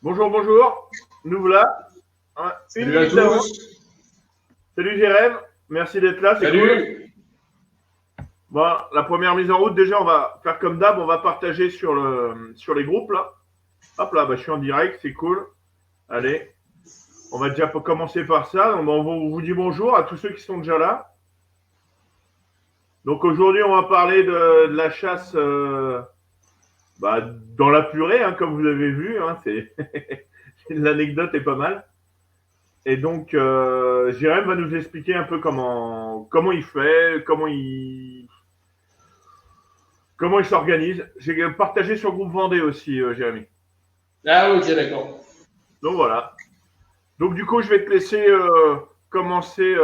Bonjour, bonjour. Nous voilà. Une Salut à minute d'avance. tous. Salut Jérém. Merci d'être là, c'est cool. Salut. Bon, la première mise en route, déjà, on va faire comme d'hab, on va partager sur les groupes là. Hop là, je suis en direct, c'est cool. Allez, on va déjà commencer par ça. On vous dit bonjour à tous ceux qui sont déjà là. Donc aujourd'hui, on va parler de la chasse dans la purée, comme vous avez vu. C'est l'anecdote est pas mal. Et donc, Jérém va nous expliquer un peu comment il fait, comment il s'organise. J'ai partagé sur Groupe Vendée aussi, Jérémy. Ah ok, d'accord. Donc voilà. Donc du coup, je vais te laisser commencer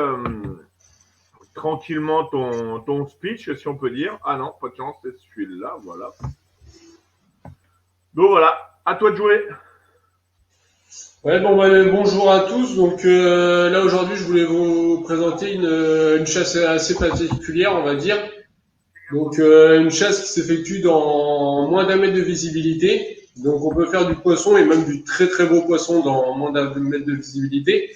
tranquillement ton speech, si on peut dire. Ah non, pas de chance, c'est celui-là, voilà. Donc voilà, à toi de jouer. Ouais, bonjour à tous. Donc là aujourd'hui, je voulais vous présenter une chasse assez particulière, on va dire. Donc une chasse qui s'effectue dans moins d'1 mètre de visibilité. Donc on peut faire du poisson et même du très très beau poisson dans moins d'1 mètre de visibilité.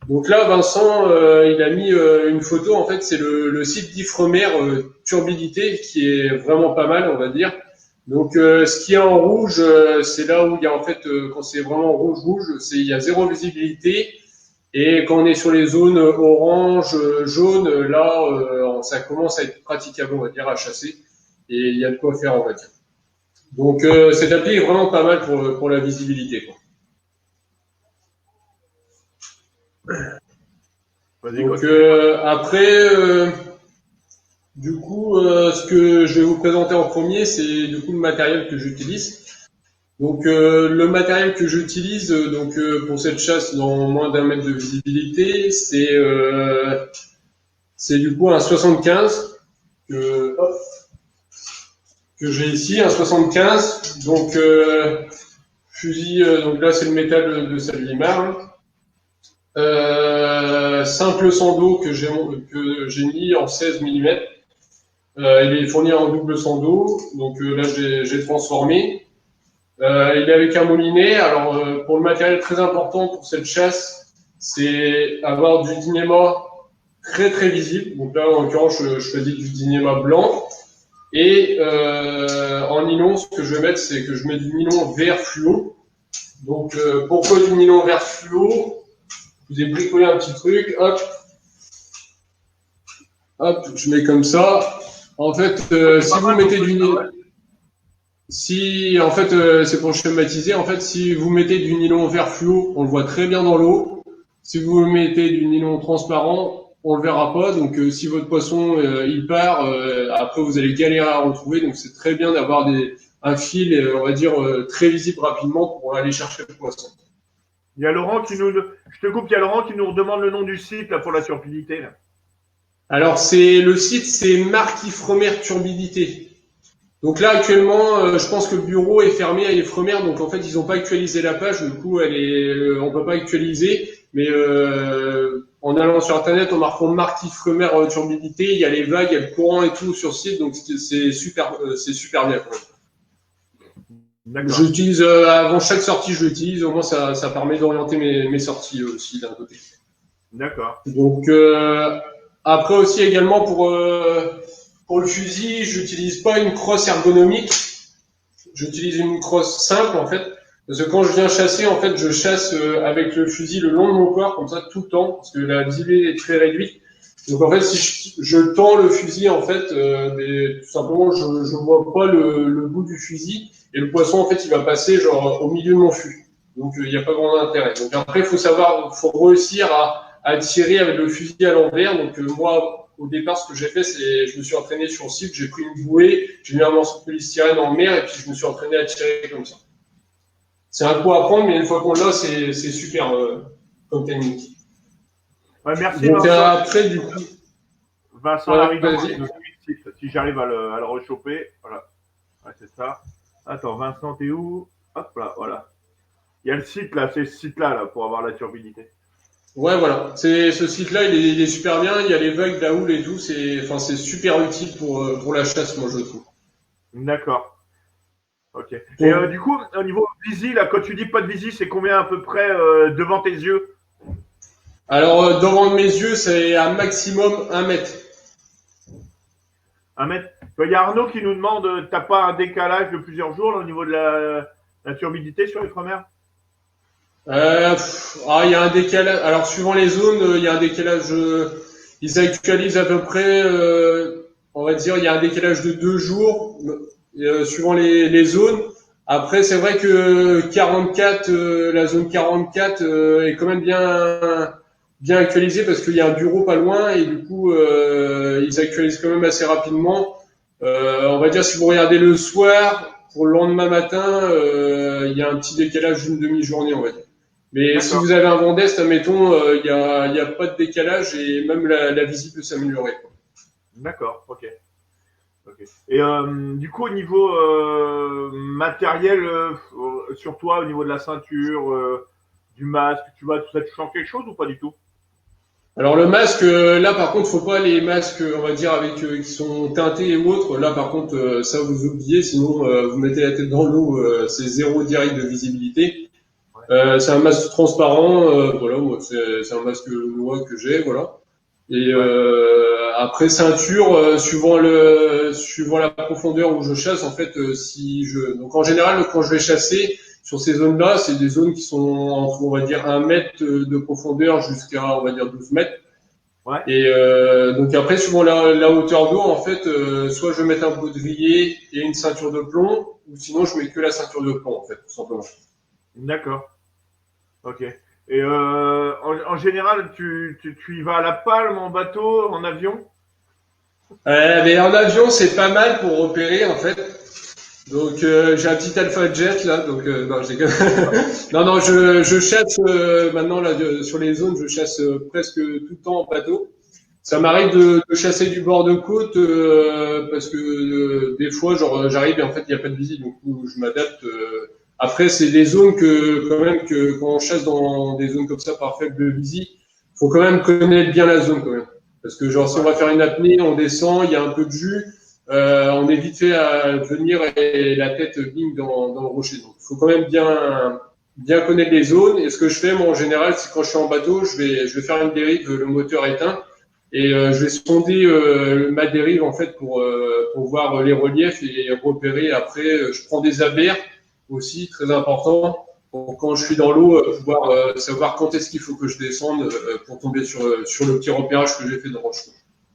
Donc là, Vincent, il a mis une photo. En fait, c'est le site d'Ifremer Turbidité qui est vraiment pas mal, on va dire. Donc, ce qui est en rouge, c'est là où il y a en fait, quand c'est vraiment rouge, il y a zéro visibilité. Et quand on est sur les zones orange, jaune, là, ça commence à être praticable, on va dire, à chasser. Et il y a de quoi faire, on va dire. Donc, cette appli est vraiment pas mal pour la visibilité, quoi. Vas-y, Donc, continue. après, du coup, ce que je vais vous présenter en premier, c'est du coup le matériel que j'utilise. Donc le matériel que j'utilise pour cette chasse dans moins d'1 mètre de visibilité, c'est du coup un 75 que j'ai ici, un 75. Donc fusil, donc là c'est le métal de Salvimar. Simple sando que j'ai mis en 16 mm. Il est fourni en double sando, donc là j'ai transformé. Il est avec un moulinet. Alors pour le matériel très important pour cette chasse, c'est avoir du Dynéma très très visible. Donc là en l'occurrence je choisis du Dynéma blanc. Et en nylon, ce que je vais mettre, c'est que je mets du nylon vert fluo. Donc pourquoi du nylon vert fluo? Je vous ai bricolé un petit truc, hop, je mets comme ça. En fait, si vous mettez du nylon, si, en fait, c'est pour schématiser. En fait, si vous mettez du nylon vert fluo, on le voit très bien dans l'eau. Si vous mettez du nylon transparent, on le verra pas. Donc, si votre poisson il part, après vous allez galérer à retrouver. Donc, c'est très bien d'avoir un fil, on va dire, très visible rapidement pour aller chercher le poisson. Il y a Laurent qui nous, je te coupe, il y a Laurent qui nous redemande le nom du site là pour la turbidité. Là. Alors, c'est le site, c'est Marc Ifremer Turbidité. Donc là actuellement, je pense que le bureau est fermé à Ifremer, donc en fait ils n'ont pas actualisé la page, du coup on peut pas actualiser. Mais en allant sur internet, en marquant Marc Ifremer turbidité, il y a les vagues, il y a le courant et tout sur le site, donc c'est super bien quand même. D'accord. J'utilise avant chaque sortie, je l'utilise, au moins ça permet d'orienter mes sorties aussi d'un côté. D'accord. Donc après aussi également pour le fusil, j'utilise pas une crosse ergonomique. J'utilise une crosse simple en fait, parce que quand je viens chasser, en fait, je chasse avec le fusil le long de mon corps, comme ça tout le temps, parce que la visibilité est très réduite. Donc en fait, si je tends le fusil, en fait, tout simplement, je vois pas le bout du fusil, et le poisson, en fait, il va passer genre au milieu de mon fût. Donc il n'y a pas grand intérêt. Donc après, faut réussir à tirer avec le fusil à l'envers. Donc moi, au départ, ce que j'ai fait, c'est je me suis entraîné sur le site, j'ai pris une bouée, j'ai mis un morceau de polystyrène en mer et puis je me suis entraîné à tirer comme ça. C'est un coup à prendre, mais une fois qu'on l'a, c'est super comme technique. Ouais, merci Donc Vincent. après, du coup, Vincent voilà, Larigant, vas-y. si j'arrive à le rechoper. Voilà. Ouais, c'est ça. Attends, Vincent, t'es où? Hop là, voilà. Il y a le site là, c'est ce site là pour avoir la turbidité. Ouais, voilà. Ce site-là, il est super bien. Il y a les vagues, la houle et tout. C'est super utile pour la chasse, moi je trouve. D'accord. Ok. Et Donc, du coup, au niveau visi, là, quand tu dis pas de visi, c'est combien à peu près devant tes yeux? alors, devant mes yeux, c'est un maximum 1 mètre. 1 mètre? Il y a Arnaud qui nous demande, t'as pas un décalage de plusieurs jours là, au niveau de la turbidité sur les premières? Il y a un décalage. Alors, suivant les zones, il y a un décalage. Ils actualisent à peu près, on va dire, il y a un décalage de 2 jours, suivant les zones. Après, c'est vrai que 44, la zone 44 est quand même bien actualisée parce qu'il y a un bureau pas loin et du coup, ils actualisent quand même assez rapidement. On va dire, si vous regardez le soir, pour le lendemain matin, il y a un petit décalage d'une demi-journée, on va dire. Mais si D'accord, vous avez un vent d'est, admettons, il y a pas de décalage et même la visite peut s'améliorer, quoi. d'accord, ok. Ok. Et du coup, au niveau matériel, sur toi, au niveau de la ceinture, du masque, tu vois, tout ça, tu changes quelque chose ou pas du tout? Alors le masque, là par contre, faut pas les masques, on va dire avec qui sont teintés et autres. Là par contre, ça vous oubliez, sinon vous mettez la tête dans l'eau, c'est zéro direct de visibilité. Ouais. C'est un masque transparent, voilà, moi, c'est un masque noir que j'ai, voilà. Et Ouais. après ceinture, suivant la profondeur où je chasse, en fait, donc en général quand je vais chasser sur ces zones-là, c'est des zones qui sont entre on va dire 1 mètre de profondeur jusqu'à on va dire 12 mètres. Ouais. Et donc après suivant la hauteur d'eau, en fait, soit je vais mettre un baudrier et une ceinture de plomb, ou sinon je mets que la ceinture de plomb en fait, tout simplement. D'accord. Ok. Et en général, tu y vas à la palme, en bateau, en avion? Mais en avion, c'est pas mal pour repérer en fait. Donc j'ai un petit Alpha Jet là, donc non, je déconne. Non, non, je chasse maintenant là sur les zones, je chasse presque tout le temps en bateau. Ça m'arrive de chasser du bord de côte parce que des fois, genre j'arrive et en fait il n'y a pas de visite, donc je m'adapte. Après, c'est des zones que quand même que quand on chasse dans des zones comme ça par faible visite, faut quand même connaître bien la zone quand même. Parce que genre si on Ouais. va faire une apnée, on descend, il y a un peu de jus, on est vite fait à venir et la tête bing dans le rocher. Donc il faut quand même bien connaître les zones. Et ce que je fais, moi en général, c'est quand je suis en bateau, je vais faire une dérive, le moteur éteint. Et je vais sonder ma dérive en fait pour voir les reliefs et repérer. Après, je prends des abers aussi, très important, pour quand je suis dans l'eau, pouvoir savoir quand est-ce qu'il faut que je descende pour tomber sur le petit repérage que j'ai fait de roche.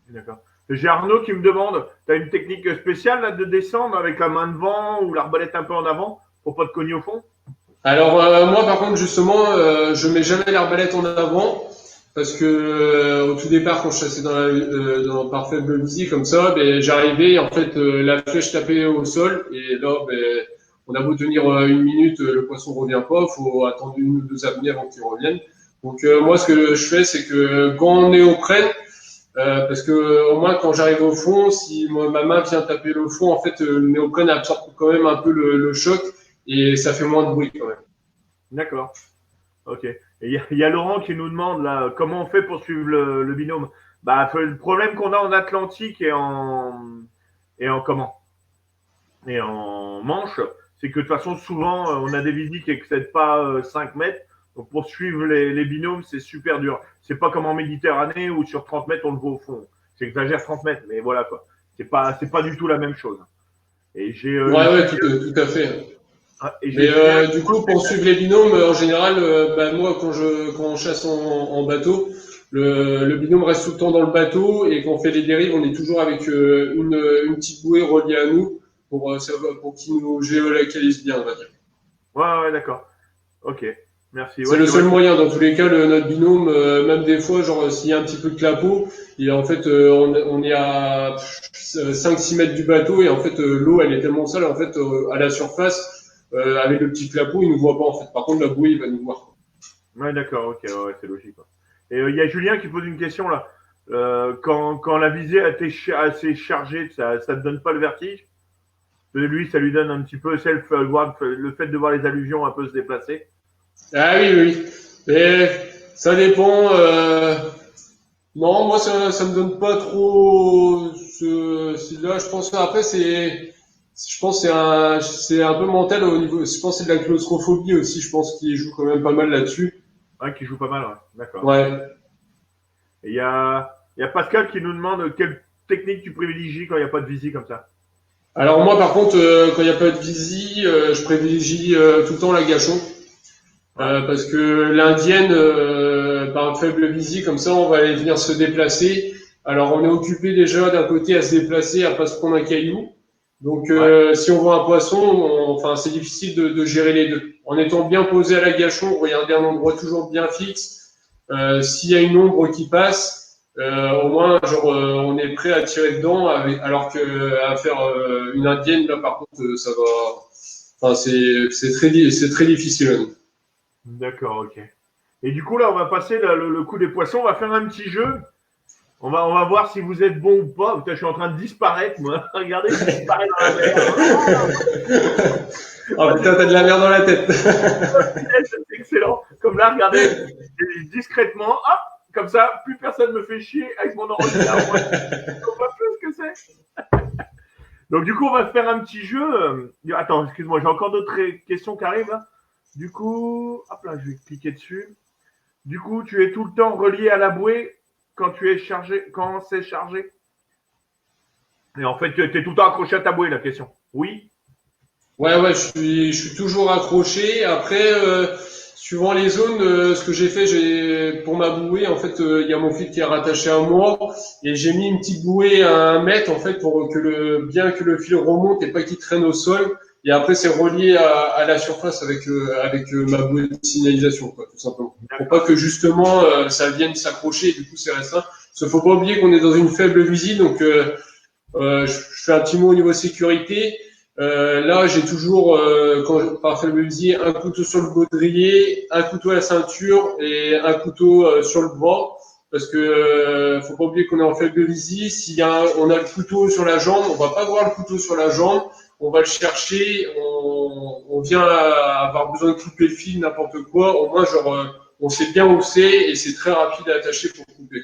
D'accord. J'ai Arnaud qui me demande, tu as une technique spéciale là, de descendre avec la main devant ou l'arbalète un peu en avant pour pas te cogner au fond? Alors moi par contre justement, je mets jamais l'arbalète en avant parce que au tout départ quand je chassais par faible visée comme ça, ben, j'arrivais en fait la flèche tapait au sol et là ben, on a beau tenir 1 minute, le poisson revient pas, faut attendre 1 ou 2 apnées avant qu'il revienne. Donc Ouais. moi ce que je fais c'est que quand on est au près, parce que au moins quand j'arrive au fond, si ma main vient taper le fond, en fait le néoprène absorbe quand même un peu le choc et ça fait moins de bruit quand même. D'accord. Ok. Et il y a Laurent qui nous demande là, comment on fait pour suivre le binôme? Bah, le problème qu'on a en Atlantique et en comment? Et en Manche, c'est que de toute façon, souvent, on a des visites qui n'excèdent pas 5 mètres. Donc, pour suivre les binômes, c'est super dur. C'est pas comme en Méditerranée où sur 30 mètres, on le voit au fond. J'exagère 30 mètres, mais voilà quoi. C'est pas du tout la même chose. Et Ouais, ouais, tout à fait. j'ai Mais Julien. du coup, pour suivre les binômes, en général, bah, moi, quand on chasse en bateau, le binôme reste tout le temps dans le bateau et quand on fait les dérives, on est toujours avec une petite bouée reliée à nous pour qu'il nous géolocalise bien, on va dire. Ouais, ouais, d'accord. Ok. Merci. C'est Ouais, le c'est vrai seul que moyen. Dans tous les cas, notre binôme, même des fois, genre s'il y a un petit peu de clapot, et en fait, on est à 5-6 mètres du bateau et en fait, l'eau, elle est tellement sale, en fait, à la surface, avec le petit clapot, il nous voit pas en fait. Par contre, la bouée, il va nous voir. ouais, d'accord. Ok, ouais, ouais, c'est logique, quoi. Et il y a Julien qui pose une question là. Quand la visée a été assez chargée, ça te donne pas le vertige? Lui, ça lui donne un petit peu le fait de voir les alluvions un peu se déplacer. Ah oui, oui. Mais ça dépend. Non, moi, ça me donne pas trop là je pense que après, c'est Je pense que c'est un peu mental au niveau. Je pense que c'est de la claustrophobie aussi. Je pense qu'il joue quand même pas mal là-dessus. Ouais, qui joue pas mal, ouais. D'accord. Ouais. Et il y a Pascal qui nous demande quelle technique tu privilégies quand il n'y a pas de visi comme ça. Alors moi, par contre, quand il n'y a pas de visi, je privilégie tout le temps la gâchon. Ouais. Parce que l'indienne, par un faible visi, comme ça, on va aller venir se déplacer. Alors, on est occupé déjà d'un côté à se déplacer, à pas se prendre un caillou. Donc, Ouais. si on voit un poisson, enfin, c'est difficile de gérer les deux. En étant bien posé à la gâchon, regarder un endroit toujours bien fixe. S'il y a une ombre qui passe, au moins, genre, on est prêt à tirer dedans. Alors que à faire une indienne, là, par contre, ça va. Enfin, c'est très difficile. D'accord, ok. Et du coup, là, on va passer le coup des poissons. On va faire un petit jeu. On va voir si vous êtes bon ou pas. Putain, je suis en train de disparaître, moi. Regardez, je disparais dans la mer. Oh putain, t'as de la merde dans la tête. C'est excellent. Comme là, regardez, discrètement, hop, comme ça, plus personne me fait chier avec mon enregistrement. On voit plus ce que c'est. Donc, du coup, on va faire un petit jeu. Attends, excuse-moi, j'ai encore d'autres questions qui arrivent là. Du coup, hop là, je vais cliquer dessus. Du coup, tu es tout le temps relié à la bouée quand tu es chargé, quand c'est chargé. Et en fait, tu es tout le temps accroché à ta bouée, la question. Oui. Ouais, je suis toujours accroché. Après, suivant les zones, ce que j'ai fait, pour ma bouée, en fait, il y a mon fil qui est rattaché à moi et j'ai mis une petite bouée à 1 mètre, en fait, pour bien que le fil remonte et pas qu'il traîne au sol. Et après, c'est relié à la surface avec ma bouée de signalisation, quoi, tout simplement. Pour pas que justement ça vienne s'accrocher et du coup c'est restreint. Parce qu'il faut pas oublier qu'on est dans une faible visée, donc je fais un petit mot au niveau sécurité. Là, j'ai toujours, par faible visier, un couteau sur le baudrier, un couteau à la ceinture et un couteau sur le bras. Parce que faut pas oublier qu'on est en faible visier. On a le couteau sur la jambe, on va pas voir le couteau sur la jambe. On va le chercher. On vient avoir besoin de couper le fil, n'importe quoi. Au moins, genre, on sait bien où c'est et c'est très rapide à attacher pour couper.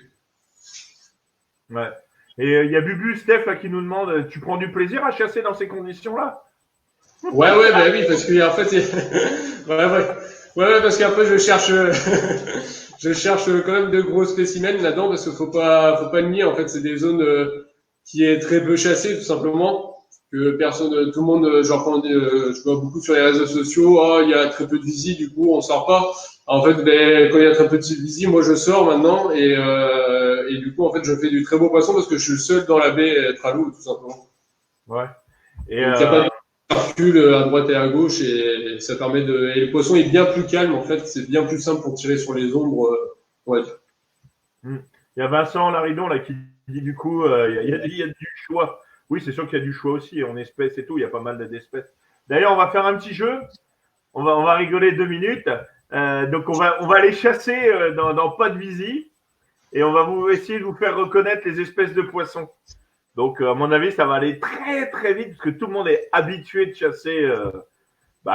Ouais. Et il y a Bubu, Steph, là, qui nous demande, tu prends du plaisir à chasser dans ces conditions-là? Ouais, bah oui, parce que en fait, ouais, parce qu'après je cherche, je cherche quand même de gros spécimens là-dedans parce qu'il faut pas le nier. En fait, c'est des zones qui est très peu chassées tout simplement. Que personne, tout le monde, genre je vois beaucoup sur les réseaux sociaux, oh, il y a très peu de visites, du coup on sort pas. En fait, ben, quand il y a très peu de visites, moi je sors maintenant et du coup en fait je fais du très beau poisson parce que je suis le seul dans la baie à être à l'eau tout simplement. Ouais. Et Donc il n'y a pas de recul à droite et à gauche et ça permet et le poisson est bien plus calme en fait, c'est bien plus simple pour tirer sur les ombres, on va dire. il y a Vincent Laridon là, qui dit du coup, il y a du choix. Oui, c'est sûr qu'il y a du choix aussi, en espèces et tout, il y a pas mal d'espèces. D'ailleurs, on va faire un petit jeu. On va rigoler 2 minutes. Donc, on va aller chasser dans pas de visie et on va essayer de vous faire reconnaître les espèces de poissons. Donc, à mon avis, ça va aller très très vite parce que tout le monde est habitué de chasser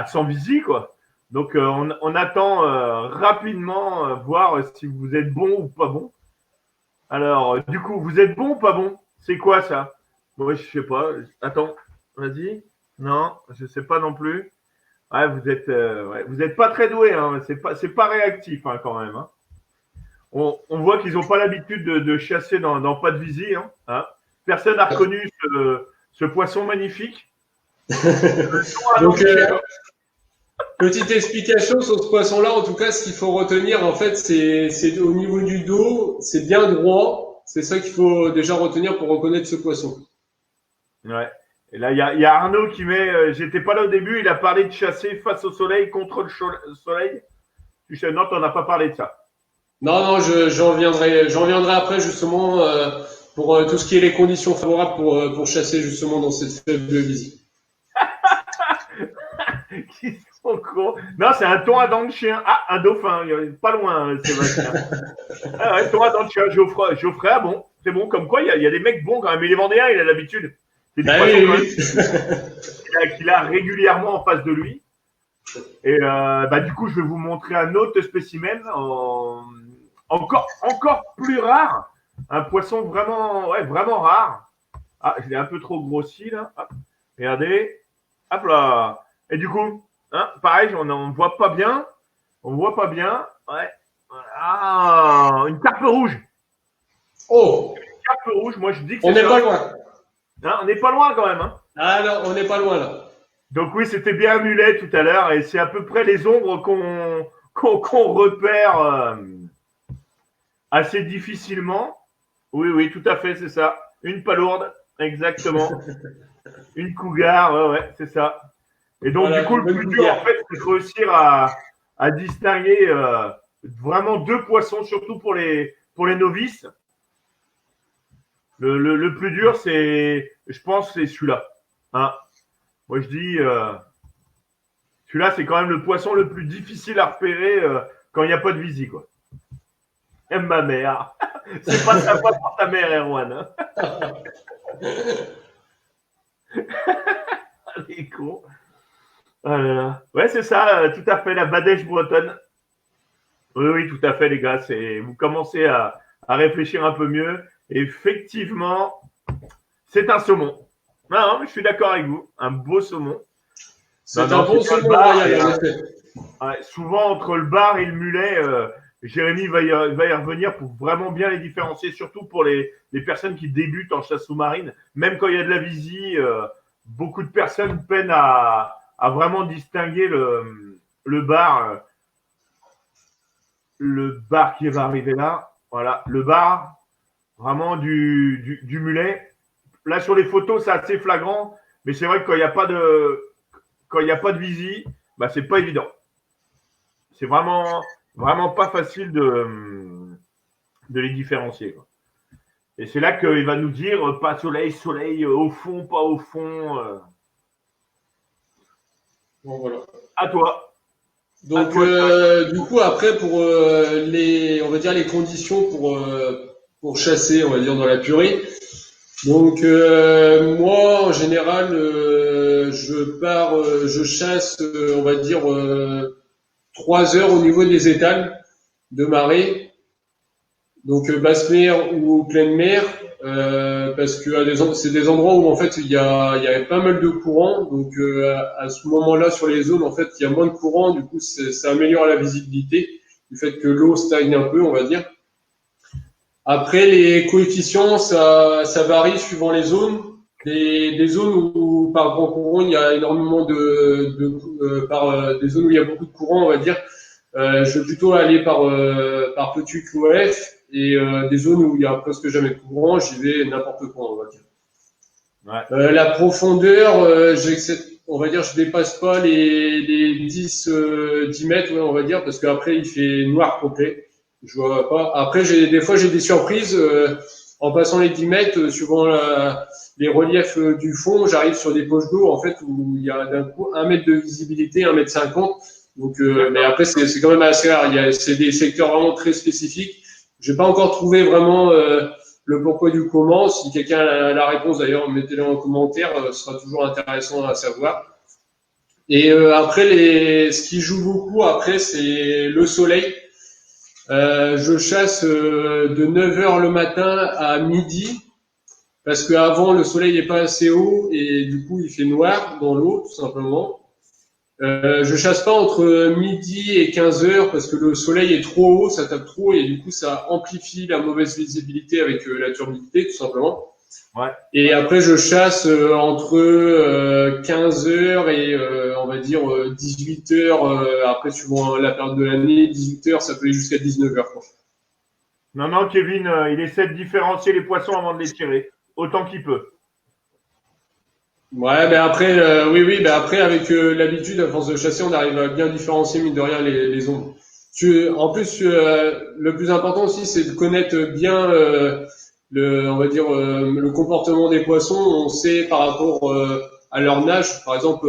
sans visie, quoi. Donc, on attend rapidement voir si vous êtes bon ou pas bon. Alors, du coup, vous êtes bon ou pas bon? C'est quoi ça? Moi, je sais pas. Attends, vas-y. Non, je sais pas non plus. Ouais, vous êtes pas très doué, hein. C'est pas réactif hein, quand même. Hein. On voit qu'ils n'ont pas l'habitude de chasser dans pas de visie. Hein. Personne n'a reconnu ce poisson magnifique. Donc, petite explication sur ce poisson-là, en tout cas, ce qu'il faut retenir, en fait, c'est au niveau du dos, c'est bien droit. C'est ça qu'il faut déjà retenir pour reconnaître ce poisson. Ouais. Et là, il y a Arnaud qui met. J'étais pas là au début. Il a parlé de chasser face au soleil contre le soleil. Tu sais, non, t'en as pas parlé de ça. Non, j'en viendrai après justement pour tout ce qui est les conditions favorables pour chasser justement dans cette faible visite. Qui sont cons. Non, c'est un thon à dents de chien. Ah, un dauphin. Pas loin, Sébastien. Ah ouais, thon à dents de chien. Geoffrey, ah bon. C'est bon, comme quoi, il y a des mecs bons quand même. Mais les Vendéens, il a l'habitude. C'est du poisson quand même qu'il a régulièrement en face de lui. Et du coup, je vais vous montrer un autre spécimen encore plus rare. Un poisson vraiment rare. Ah, je l'ai un peu trop grossi là. Hop. Regardez. Hop là. Et du coup, hein, pareil, on ne voit pas bien. On voit pas bien. Ouais. Ah, une carpe rouge. Oh, Carpe rouge, moi je dis que on c'est n'est ça. pas loin. Hein, on n'est pas loin quand même. Hein. Ah non, on n'est pas loin là. Donc oui, c'était bien un mulet tout à l'heure. Et c'est à peu près les ombres qu'on repère assez difficilement. Oui, oui, tout à fait, c'est ça. Une palourde, exactement. Une cougar, ouais, ouais, c'est ça. Et donc, Voilà, du coup, une le bonne plus dur, en gouttière. fait, c'est de réussir à distinguer vraiment deux poissons, surtout pour les novices. Le plus dur, c'est, je pense, c'est celui-là. Hein. Moi, je dis, celui-là, c'est quand même le poisson le plus difficile à repérer quand il n'y a pas de visie, quoi. Et ma mère. C'est pas sympa pour ta mère, Erwan. Hein. Les cons. Ah là là. Ouais, c'est ça, tout à fait, la badèche bretonne. Oui, oui, tout à fait, les gars. Vous commencez à réfléchir un peu mieux. Effectivement, c'est un saumon. Non, non, mais je suis d'accord avec vous. Un beau saumon. Non, C'est un non, bon c'est pas le saumon bar. royal, en effet. Ouais, souvent, entre le bar et le mulet, Jérémy va y revenir pour vraiment bien les différencier, surtout pour les personnes qui débutent en chasse sous-marine. Même quand il y a de la visie, beaucoup de personnes peinent à vraiment distinguer le bar. Le bar qui va arriver là, voilà, le bar vraiment du mulet. Là sur les photos, c'est assez flagrant, mais c'est vrai que quand il y a pas de visie, bah c'est pas évident. C'est vraiment pas facile de les différencier. Quoi. Et c'est là qu'il va nous dire pas soleil, soleil, au fond, pas au fond. Bon, voilà. À toi. À Donc, toi. du coup, après, pour on va dire les conditions pour chasser, on va dire dans la purée. Donc, moi, en général, je chasse, on va dire 3 heures au niveau des étals de marée. Donc, basse mer ou pleine mer, parce que c'est des endroits où en fait il y a pas mal de courant. Donc, à ce moment-là, sur les zones, en fait, il y a moins de courant. Du coup, ça améliore la visibilité du fait que l'eau stagne un peu, on va dire. Après, les coefficients, ça varie suivant les zones. Des zones où par grand courant, il y a énormément des zones où il y a beaucoup de courant, on va dire. Je vais plutôt aller par petit QF et des zones où il y a presque jamais de courant, j'y vais n'importe quoi, on va dire. Ouais. La profondeur, on va dire, je dépasse pas les 10 mètres, ouais, on va dire, parce qu'après il fait noir complet. Je vois pas. Après, des fois j'ai des surprises en passant les 10 mètres, suivant les reliefs du fond, j'arrive sur des poches d'eau en fait où il y a d'un coup 1 mètre de visibilité, 1,50 m. Donc, mais après c'est quand même assez rare. C'est des secteurs vraiment très spécifiques. J'ai pas encore trouvé vraiment le pourquoi du comment. Si quelqu'un a la réponse, d'ailleurs, mettez-le en commentaire. Ce sera toujours intéressant à savoir. Et après, ce qui joue beaucoup après, c'est le soleil. Je chasse de 9h le matin à midi parce qu'avant le soleil n'est pas assez haut et du coup il fait noir dans l'eau tout simplement. Je chasse pas entre midi et 15h parce que le soleil est trop haut, ça tape trop et du coup ça amplifie la mauvaise visibilité avec la turbidité tout simplement. Ouais. Et après je chasse entre 15h et on va dire 18h, après suivant la période de l'année, 18h ça peut aller jusqu'à 19h. Quoi. Non, non, Kevin, il essaie de différencier les poissons avant de les tirer, autant qu'il peut. Ouais, mais après, oui, mais après, avec l'habitude, à force de chasser, on arrive à bien différencier, mine de rien, les ombres. En plus, le plus important aussi, c'est de connaître bien on va dire, le comportement des poissons. On sait par rapport à leur nage. Par exemple,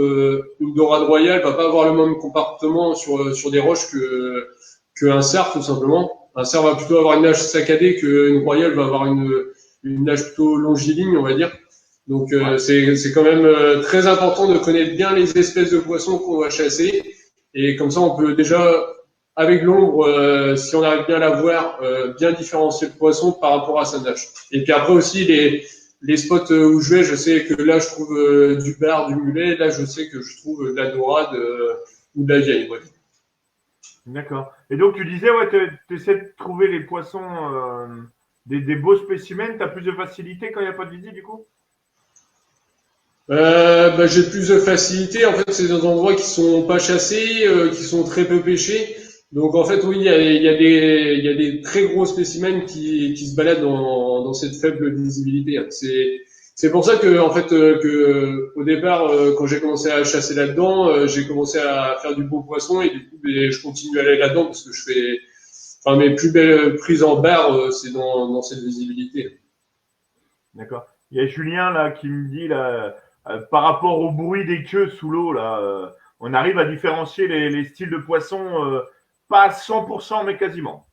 une dorade royale va pas avoir le même comportement sur des roches qu'un cerf, tout simplement. Un cerf va plutôt avoir une nage saccadée qu'une royale va avoir une nage plutôt longiligne, on va dire. Donc c'est quand même très important de connaître bien les espèces de poissons qu'on va chasser et comme ça on peut déjà avec l'ombre si on arrive bien à la voir bien différencier le poisson par rapport à sa nage. Et puis après aussi les spots où je vais, je sais que là, je trouve du bar, du mulet. Là, je sais que je trouve de la dorade ou de la vieille. Ouais. D'accord. Et donc, tu disais, ouais, tu essaies de trouver les poissons, des beaux spécimens. Tu as plus de facilité quand il n'y a pas de visite, du coup? J'ai plus de facilité. En fait, c'est des endroits qui sont pas chassés, qui sont très peu pêchés. Donc, en fait, oui, il y a des très gros spécimens qui se baladent dans cette faible visibilité. C'est pour ça que, en fait, au départ, quand j'ai commencé à chasser là-dedans, j'ai commencé à faire du beau poisson et du coup, je continue à aller là-dedans parce que enfin, mes plus belles prises en bar, c'est dans cette visibilité. D'accord. Il y a Julien, là, qui me dit, là, par rapport au bruit des queues sous l'eau, là, on arrive à différencier les styles de poissons, pas à 100%, mais quasiment.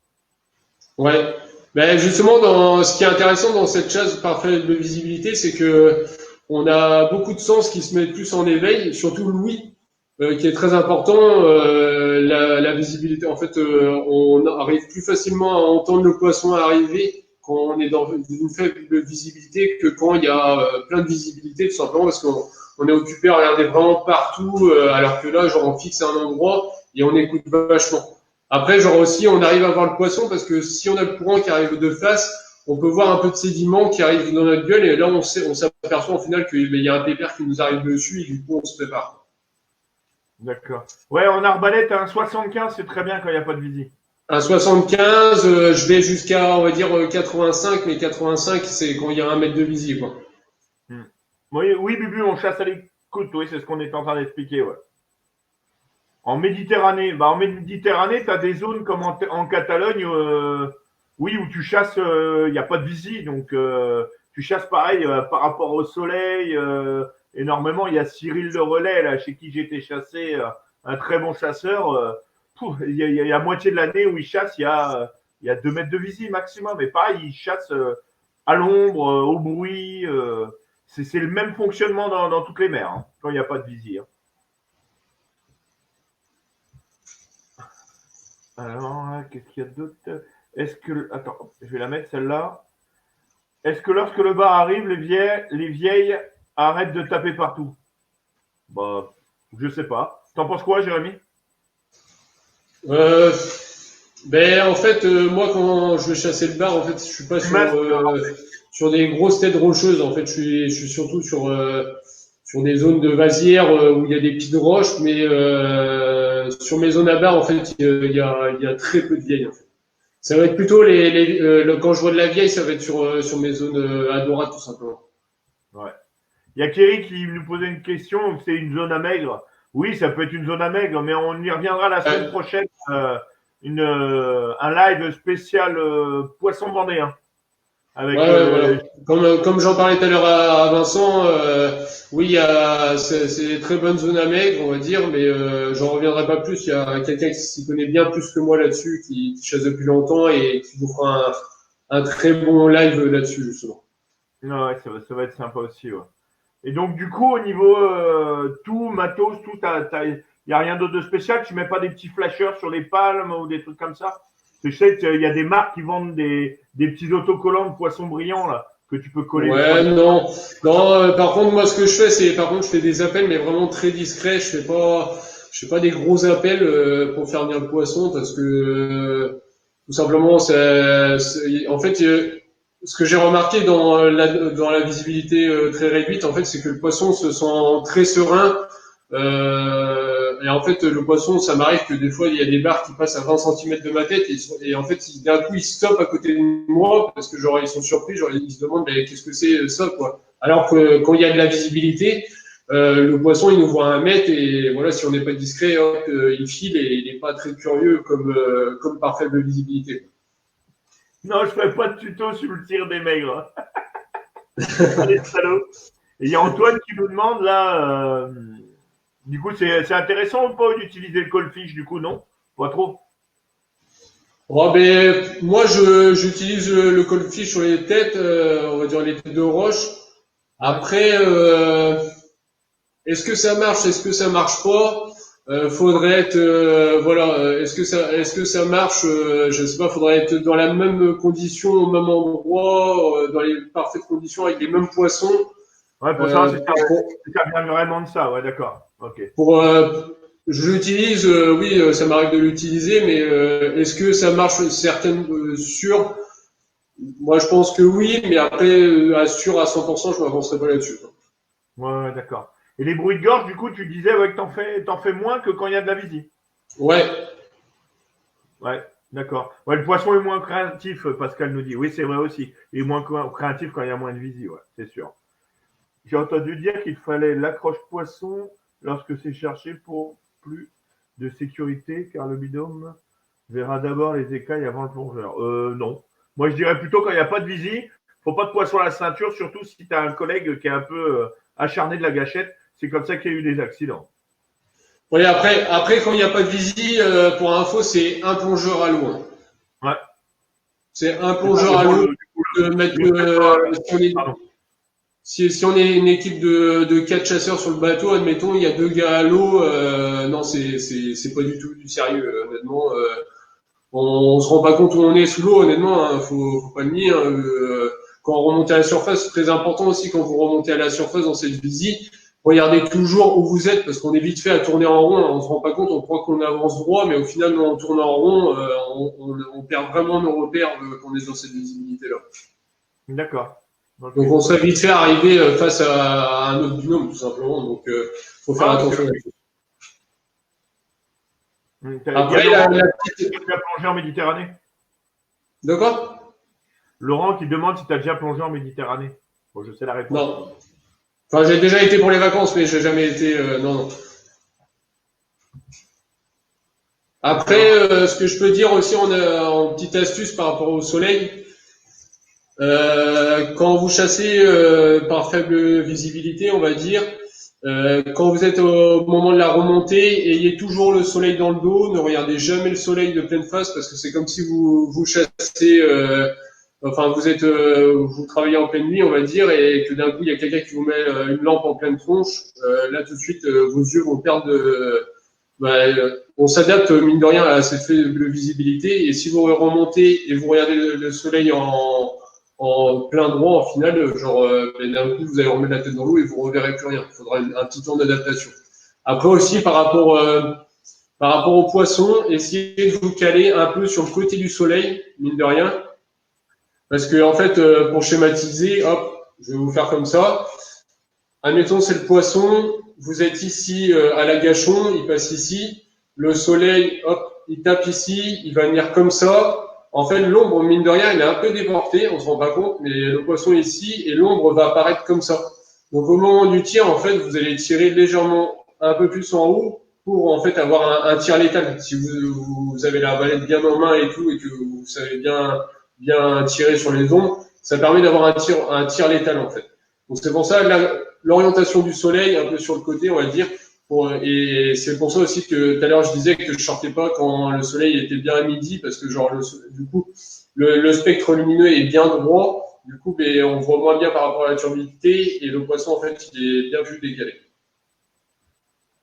Ouais. Ben justement, ce qui est intéressant dans cette chasse par faible visibilité, c'est que on a beaucoup de sens qui se mettent plus en éveil, surtout l'ouïe, qui est très important. La visibilité, en fait, on arrive plus facilement à entendre le poisson arriver quand on est dans une faible visibilité que quand il y a plein de visibilité, tout simplement parce qu'on est occupé à regarder vraiment partout, alors que là, genre, on fixe un endroit et on écoute vachement. Après, genre aussi, on arrive à voir le poisson parce que si on a le courant qui arrive de face, on peut voir un peu de sédiment qui arrive dans notre gueule et là, on s'aperçoit au final qu'il y a un pépère qui nous arrive dessus et du coup, on se prépare. D'accord. Ouais, en arbalète, un 75, c'est très bien quand il n'y a pas de visite. Un 75, je vais jusqu'à, on va dire, 85, mais 85, c'est quand il y a un mètre de visie, quoi. Hmm. Oui, oui, Bubu, on chasse à l'écoute, oui, c'est ce qu'on est en train d'expliquer, ouais. En Méditerranée, tu as des zones comme en Catalogne, oui, où tu chasses, il n'y a pas de visie, donc tu chasses pareil par rapport au soleil, énormément. Il y a Cyril de Relais, là, chez qui j'ai été chassé, un très bon chasseur. Il y a moitié de l'année où il chasse, il y a 2 mètres de visie maximum. Et pareil, il chasse à l'ombre, au bruit. C'est le même fonctionnement dans toutes les mers, hein, quand il n'y a pas de visie. Hein. Alors, qu'est-ce qu'il y a d'autre? Est-ce que. Attends, je vais la mettre celle-là. Est-ce que lorsque le bar arrive, les vieilles arrêtent de taper partout? Bah, je sais pas. T'en penses quoi, Jérémy? Euh, en fait, moi, quand je vais chasser le bar, en fait, je suis pas sur des grosses têtes rocheuses. En fait, je suis surtout sur des zones de vasières où il y a des petites roches, mais sur mes zones à bar, en fait, il y a très peu de vieilles. En fait. Ça va être plutôt quand je vois de la vieille, ça va être sur mes zones à dorade, tout simplement. Ouais. Il y a Kerry qui nous posait une question. C'est une zone à maigre. Oui, ça peut être une zone à maigre, mais on y reviendra la semaine prochaine. Un live spécial poisson vendéen. Avec, Voilà. Comme j'en parlais tout à l'heure à Vincent, oui, c'est des très bonnes zones à maigre, on va dire, mais j'en reviendrai pas plus. Il y a quelqu'un qui s'y connaît bien plus que moi là-dessus, qui chasse depuis longtemps et qui vous fera un très bon live là-dessus, justement. ouais, ça va être sympa aussi. Ouais. Et donc, du coup, au niveau tout, matos, tout, il n'y a rien d'autre de spécial. Tu mets pas des petits flashers sur les palmes ou des trucs comme ça. Je sais qu'il y a des marques qui vendent des petits autocollants de poissons brillants là que tu peux coller. Ouais, non. Par contre, moi, ce que je fais, je fais des appels, mais vraiment très discrets. Je fais pas des gros appels pour faire venir le poisson parce que tout simplement, en fait, ce que j'ai remarqué dans la visibilité très réduite, en fait, c'est que le poisson se sent très serein. Et en fait, le poisson, ça m'arrive que des fois, il y a des barres qui passent à 20 centimètres de ma tête et en fait, d'un coup, ils stoppent à côté de moi parce que genre ils sont surpris, genre ils se demandent mais qu'est-ce que c'est ça quoi. Alors que quand il y a de la visibilité, le poisson il nous voit à 1 mètre et voilà, si on n'est pas discret, hop, il file et il n'est pas très curieux comme par faible visibilité. Non, je ferai pas de tuto sur le tir des maigres. Allez, salaud. Et il y a Antoine qui nous demande là. Du coup, c'est intéressant ou pas d'utiliser le cold-fish, du coup, non? Pas trop. Oh, moi, j'utilise le cold-fish sur les têtes, on va dire les têtes de roche. Après, est-ce que ça marche, est-ce que ça marche pas? Faudrait être, est-ce que ça marche? Je sais pas. Faudrait être dans la même condition, au même endroit, dans les parfaites conditions, avec les mêmes poissons. Ouais, pour savoir Euh, si ça, pour, si ça vient vraiment de ça. Ouais, d'accord. Ok. je l'utilise, oui, ça m'arrive de l'utiliser, mais est-ce que ça marche certaines sur? Moi, je pense que oui, mais après, sûr à 100%, je m'avancerai pas là-dessus. Ouais, ouais, d'accord. Et les bruits de gorge, du coup, tu disais ouais, que t'en fais moins que quand il y a de la visite. Ouais, Ouais, d'accord. Ouais, le poisson est moins créatif, Pascal nous dit. Oui, c'est vrai aussi. Il est moins créatif quand il y a moins de visite, ouais, c'est sûr. J'ai entendu dire qu'il fallait l'accroche poisson lorsque c'est cherché pour plus de sécurité, car le binôme verra d'abord les écailles avant le plongeur. Non. Moi, je dirais plutôt quand il n'y a pas de visite, faut pas de poisson à la ceinture, surtout si tu as un collègue qui est un peu acharné de la gâchette. C'est comme ça qu'il y a eu des accidents. oui, après, quand il n'y a pas de visie, pour info, c'est un plongeur à l'eau, hein. Ouais, C'est un c'est ça. plongeur Mais à bon, l'eau. du coup, De mettre, le traitement, si on est, pardon. si on est une équipe de 4 chasseurs sur le bateau, admettons, il y a 2 gars à l'eau, non, c'est pas du tout du sérieux, honnêtement. On se rend pas compte où on est sous l'eau, honnêtement, hein, faut pas le nier, hein, quand on remonte à la surface, c'est très important aussi quand vous remontez à la surface dans cette visite. Regardez toujours où vous êtes parce qu'on est vite fait à tourner en rond, on se rend pas compte, on croit qu'on avance droit, mais au final, on tourne en rond, on perd vraiment nos repères quand on est dans cette visibilité-là. D'accord. Ok. Donc on serait vite fait arriver face à un autre binôme, tout simplement. Donc faut faire Ah, ok, attention ok. là-dessus. Il y a Après, Laurent la qui petite... a déjà plongé en Méditerranée. De quoi? Laurent qui demande si tu as déjà plongé en Méditerranée. Bon, je sais la réponse. Non. Enfin, j'ai déjà été pour les vacances, mais j'ai jamais été... non, non. Après, D'accord. ce que je peux dire aussi en petite astuce par rapport au soleil, quand vous chassez par faible visibilité, on va dire, quand vous êtes au moment de la remontée, ayez toujours le soleil dans le dos, ne regardez jamais le soleil de pleine face parce que c'est comme si vous chassez, enfin vous travaillez en pleine nuit, on va dire, et que d'un coup il y a quelqu'un qui vous met une lampe en pleine tronche, là tout de suite vos yeux vont perdre on s'adapte mine de rien à cette faible visibilité et si vous remontez et vous regardez le soleil en plein droit en finale, genre d'un coup vous allez remettre la tête dans l'eau et vous reverrez plus rien. Il faudra un petit temps d'adaptation. Après aussi par rapport aux poissons, essayez de vous caler un peu sur le côté du soleil, mine de rien, parce que en fait pour schématiser, hop, je vais vous faire comme ça. Admettons, c'est le poisson, vous êtes ici à la gâchon, il passe ici, le soleil, hop, il tape ici, il va venir comme ça. En fait, l'ombre, mine de rien, il est un peu déporté, on se rend pas compte, mais le poisson est ici et l'ombre va apparaître comme ça. Donc au moment du tir, en fait, vous allez tirer légèrement un peu plus en haut pour en fait avoir un tir létal. Si vous avez la valette bien en main et tout et que vous savez bien tirer sur les ombres, ça permet d'avoir un tir létal en fait. Donc c'est pour ça l'orientation du soleil un peu sur le côté, on va dire. Et c'est pour ça aussi que tout à l'heure je disais que je sortais pas quand le soleil était bien à midi parce que genre du coup le spectre lumineux est bien droit. Du coup, ben, on voit moins bien par rapport à la turbidité et le poisson en fait il est bien plus décalé.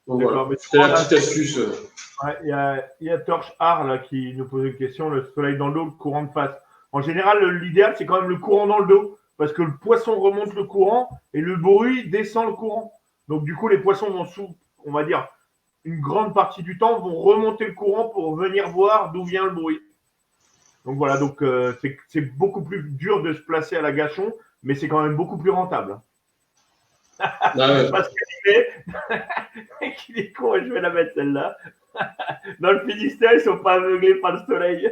Donc voilà, D'accord. Mais c'était la petite astuce. ouais, il y a Torch Art là, qui nous pose une question, le soleil dans le dos, le courant de face. En général, l'idéal, c'est quand même le courant dans le dos, parce que le poisson remonte le courant et le bruit descend le courant. Donc du coup, les poissons vont on va dire, une grande partie du temps, vont remonter le courant pour venir voir d'où vient le bruit. Donc voilà, donc c'est beaucoup plus dur de se placer à la gâchon, mais c'est quand même beaucoup plus rentable. Ah ouais. Parce qu'il est con, et je vais la mettre celle-là. Dans le Finistère, ils sont pas aveuglés par le soleil.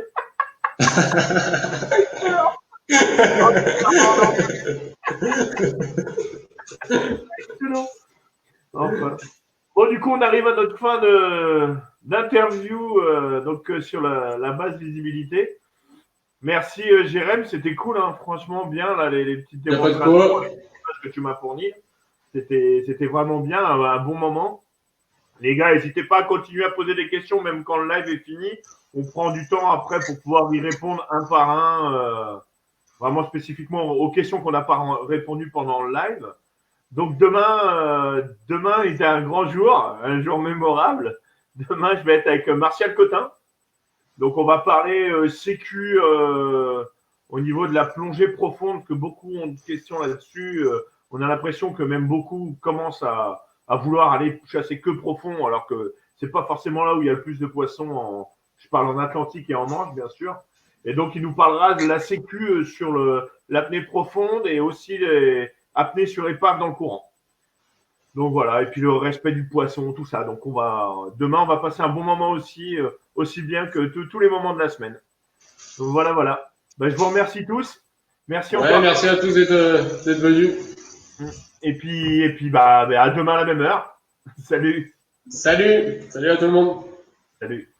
Excellent. Enfin. Bon, du coup, on arrive à notre fin d'interview sur la basse visibilité. Merci, Jérém. C'était cool, hein, franchement, bien, là, les petites Il n'y a pas de démonstrations quoi. que tu m'as fournies. C'était vraiment bien, un bon moment. Les gars, n'hésitez pas à continuer à poser des questions, même quand le live est fini. On prend du temps après pour pouvoir y répondre un par un, vraiment spécifiquement aux questions qu'on n'a pas répondu pendant le live. Donc demain est un grand jour, un jour mémorable. Demain, je vais être avec Martial Cotin. Donc, on va parler sécu au niveau de la plongée profonde, que beaucoup ont des questions là-dessus. On a l'impression que même beaucoup commencent à vouloir aller chasser que profond, alors que c'est pas forcément là où il y a le plus de poissons. Je parle en Atlantique et en Manche, bien sûr. Et donc, il nous parlera de la sécu sur l'apnée profonde et aussi les apnées sur épave dans le courant. Donc voilà, et puis le respect du poisson, tout ça. Donc demain, on va passer un bon moment aussi bien que tous les moments de la semaine. Donc voilà. Ben, je vous remercie tous. Merci encore. Merci à tous d'être venus. Et puis à demain à la même heure. Salut. Salut à tout le monde. Salut.